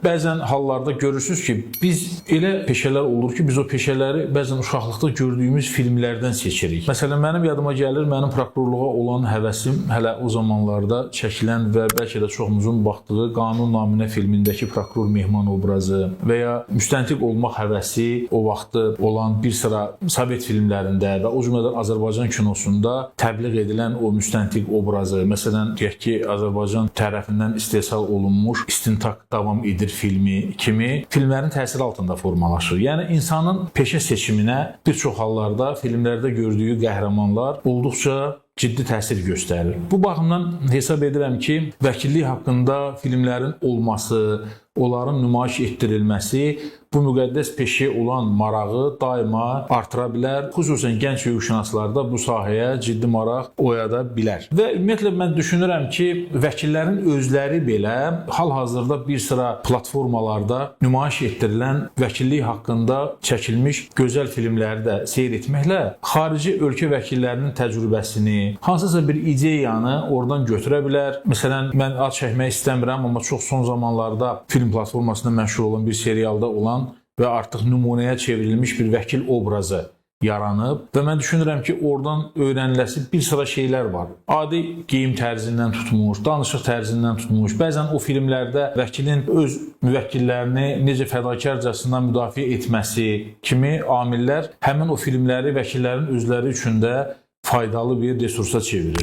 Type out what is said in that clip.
Bəzən hallarda görürsünüz ki, biz elə peşələr olur ki, biz o peşələri bəzən uşaqlıqda gördüyümüz filmlərdən seçirik. Məsələn, mənim yadıma gəlir, mənim prokurorluğa olan həvəsim hələ o zamanlarda çəkilən və bəlkə də çoxumuzun baxdığı Qanun Naminə filmindəki prokuror Mehman obrazı və ya müstəntiq olmaq həvəsi o vaxtı olan bir sıra Sovet filmlərində və o cümlədən Azərbaycan kinosunda təbliğ edilən o müstəntiq obrazı, məsələn, deyək ki, Azərbaycan tərəfindən istehsal olunmuş İstintaq davam edir filmi kimi filmlərin təsiri altında formalaşır. Yəni, insanın peşə seçiminə bir çox hallarda filmlərdə gördüyü qəhrəmanlar olduqca ciddi təsir göstərir. Bu baxımdan hesab edirəm ki, vəkillik haqqında filmlərin olması, onların nümayiş etdirilməsi bu müqəddəs peşəyə olan marağı daima artıra bilər. Xüsusən gənc hüquqşünaslarda bu sahəyə ciddi maraq oyada bilər. Və ümumiyyətlə mən düşünürəm ki, vəkillərin özləri belə hal-hazırda bir sıra platformalarda nümayiş etdirilən vəkillik haqqında çəkilmiş gözəl filmləri də seyr etməklə xarici ölkə vəkillərinin təcrübəsini, hansısa bir ideyanı oradan götürə bilər. Məsələn, mən ad çəkmək istəmirəm, amma çox son zamanlarda film platformasında məşhur olan bir serialda olan və artıq nümunəyə çevrilmiş bir vəkil obrazı yaranıb və mən düşünürəm ki, oradan öyrəniləsi bir sıra şeylər var. Adi geyim tərzindən tutmuş, danışıq tərzindən tutmuş, bəzən o filmlərdə vəkilin öz müvəkkillərini necə fədakarcasına müdafiə etməsi kimi amillər həmin o filmləri vəkillərin özləri üçün də faydalı bir resursa çevirir.